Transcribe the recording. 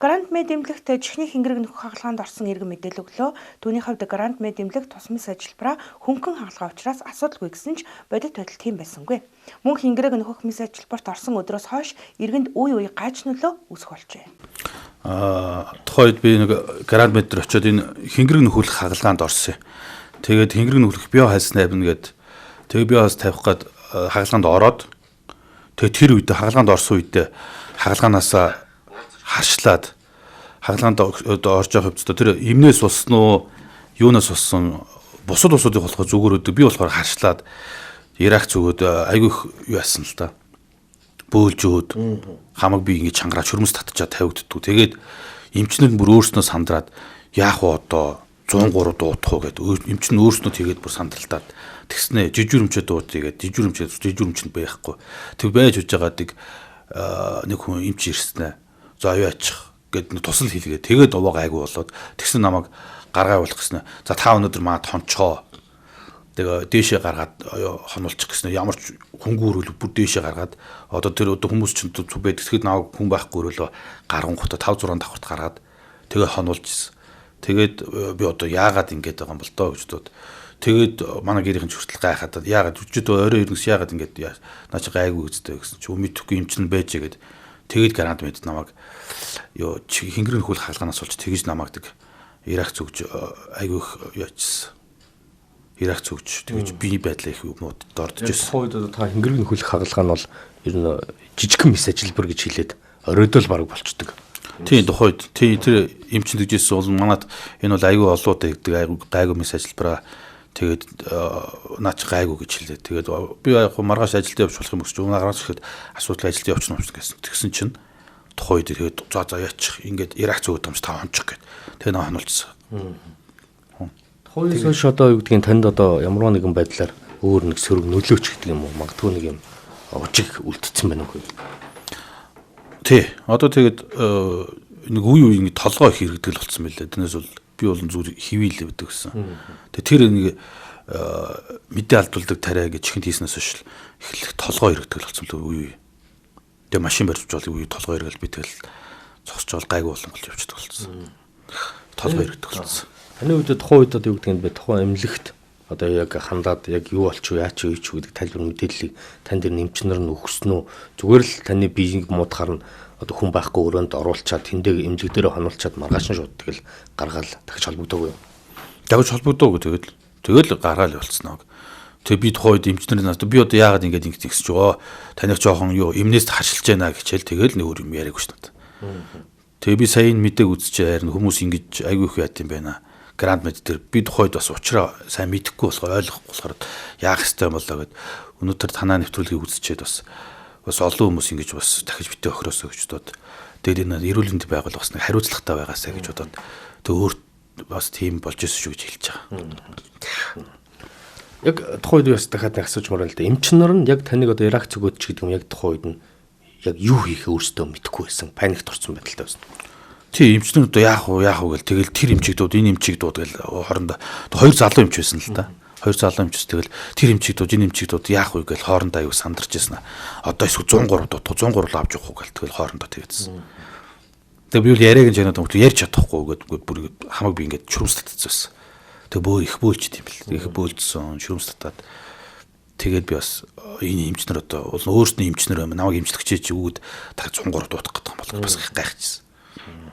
Гранд Мед эмнэлэгт чихний хингэрэг нөхөх хагалгаанд орсон иргэн мэдээлэл өглөө. Түүний хувьд Гранд Мед эмнэлэг тусмын ажиллабараа хөнгөн хагалгаа учраас асуудалгүй гэсэн ч бодит байдал тийм байсангүй. Мөн хингэрэг нөхөх мис ажиллабарт орсон өдрөөс хойш иргэнд үе гач нөлөө үүсэх болжээ. Тухайд би нэг Гранд Мед дээр очиод энэ хингэрэг нөхөх хагалгаанд орсон. Тэгээд хингэрэг нөхөх био хайлс найбна гэд тэгээд био хайлс тавих гээд хагалгаанд ороод тэгээд тэр үед хагалгаанд орсон үед хагалгаанаас харшлаад хагалгаанд орж явах хэвчээ тэр эмнээс болсон уу юунаас болсон бусад усуудыг болохоор зүгээр өдөг би болохоор харшлаад Ирак зүгөөд айгүйх юу яасан л да бөөлж өгөөд хамаг би ингэ чангараа чөрмөс татчаад тавигддгүү тэгээд эмчнэр бүр өөрснөө сандраад яах вэ одоо 103 дуутах уу гэд эмч нь өөрснөө тэгээд бүр сандралтаад тэгснэ жижүүрэмчээ дуутъя гэд жижүүрэмчэнд байхгүй тэг байж үж байгаадаг нэг хүн эмч ирснэ за юу ачих гэд тусал хийлгээ. Тэгээд овоо гайгүй болоод тэгсэн намайг гаргаа явуулах гэснэ. За та өнөөдөр маа тончоо. Тэгээ дээшээ гаргаад хонуулчих гэснэ. Ямар ч хөнгүүрөл бүр дээшээ гаргаад одоо тэр хүмүүс чинь зүг байдаг. Тэгэхэд намайг хүн байхгүй өрөөлөө гарган гутаа 5 6 давхарт гаргаад тэгээ хонуулжсэн. Тэгээд би одоо яагаад ингэж байгаа юм бол доо гэж дод. Тэгээд манай гэрийн хүртэл гайхаад яагаад үчид орой ирнэс яагаад ингэж наа чи гайгүй гэжтэй гэсэн чи мэдхгүй юм чинь байж гээд тэгээд Гранд Мед намайг ёо хингэрэг нөхөх хаалганаас болж тэгж намаагдаг Ирак зүгж айгүйх яачсан. Ирак зүгж тэгж бие байдлаа их юмуд дордож байсан. Тухайд та хингэрэг нөхөх хаалга нь бол ер нь жижигхэн мис ажиллабар гэж хэлээд оройдол бараг болчдөг. Тийм тухайд тэр эмчэн дэгжсэн бол манад энэ бол айгүй олоод байдаг гайгүй мис ажиллабараа тэгээд наач гайгүй гэж хэлээ. Тэгээд би яг маргааш ажилд явж болох юм гэж маргааш ихэд асуудал ажилд явчихна юм гэсэн. Тэгсэн чинь тухайд тэгээд за яачих ингээд Ирак зүгт юмш та ончих гэд. Тэгээ наа хануулчихсан. Тухайд сош одоо юу гэдгийг танд одоо ямар нэгэн байдлаар өөр нэг сөрөг нөлөөч гэдэг юм уу? Магадгүй нэг юм ожиг үлдсэн байна уу? Тий. Одоо тэгээд нэг үе ингэ толгой их хэрэгдэл болсон байлээ. Тэрнээс бол би бол зүгээр хивээл өгдөг гэсэн. Тэгээ тэр нэг мэдээ алдуулдаг тариа гэж чихэнд хийснээс хойш их толгой хэрэгдэл болсон л үе. Тэгээ машин барьж бол үе толгой хэрэгэл би тэгэл зогсож бол гайгүй болон болж явчихдаг болсон. Толгой хэрэгдэл болсон. Таны үед тухайн үед одоо юу гэдгийг бэ? Тухайн эмнэлэгт одоо яг хандаад яг юу болчих вэ? Яач юу ч гэдэг тайлбар мэдээллийг тань дээр нэмчнэр нь өгснө үү? Зүгээр л таны биеийг муудахаар нь одоо хүн байхгүй өрөөнд оруулчаад тэндээ эмнэлэг дээр хонуулчаад маргааш нь шууд тэгэл гаргаал дахиж холбогдоогүй юу? Дахиж холбогдоогүй тэгэл гаргаал явуулсан аа. Тэгээ би тухайд эмчнэр надад би одоо яагаад ингэж ингэж байгаа таних жоохон юу эмнээс харшилж байна гэхэл тэгэл нэг өөр юм яриаггүй шүү дээ. Тэгээ би сая энэ мэдээг үзчихээр харин хүмүүс ингэж айгүй их яат юм байна. Гранд Мед дээр би тухайд бас уучраа сайн мэдэхгүй болохоор ойлгохгүй болохоор яах ёстой юм болоо гэд өнөөдөр танаа нэвтрүүлгийг үзчихэд бас олон хүмүүс ингэж бас дахиж битээ охироосоо гэж бодоод тэгээд энэ эрүүл мэндийн байгууллага бас нэг хариуцлагатай байгаасаа гэж бодоод тэг өөр бас тийм болж ирсэн шүү гэж хэлж байгаа. Яг тухайд бас дахиад нэг асууж мараа л да. Эмч нар нь яг таныг одоо Ирак зүгөөд ч гэдэг юм яг тухайд нь яг юу хийхээ өөрсдөө мэдэхгүй байсан. Паникт орсон байдалтай байсан. Тий эмчнэр одоо яах вэ гэл тэгэл тэр эмчигдүүд энэ эмчигдүүд гэл хоорондоо хоёр залуу эмч байсан л да. Хоёр залуу эмчс тэгэл тэр эмчигдүүд энэ эмчигдүүд яах вэ гэл хоорондоо аяг сандарч байсан. Одоо эсвэл 103 дутуу 103 авч явах уу гэл тэгэл хоорондоо тэгсэн. Тэгээ би бол яриаг нь жанаад ярьж чадахгүй гэдэг бүр хамаг би ингээд шүрмс татчихсан. Тэгээ бөө их бөөлч тийм бэл. Их бөөлжсөн шүрмс татаад тэгээд би бас энэ эмчнэр одоо өөрснөө эмчнэр намайг эмчлэгчээ чи өгөөд дахиж 103 дуутах гэдэг юм бол бас их гайхажсэн.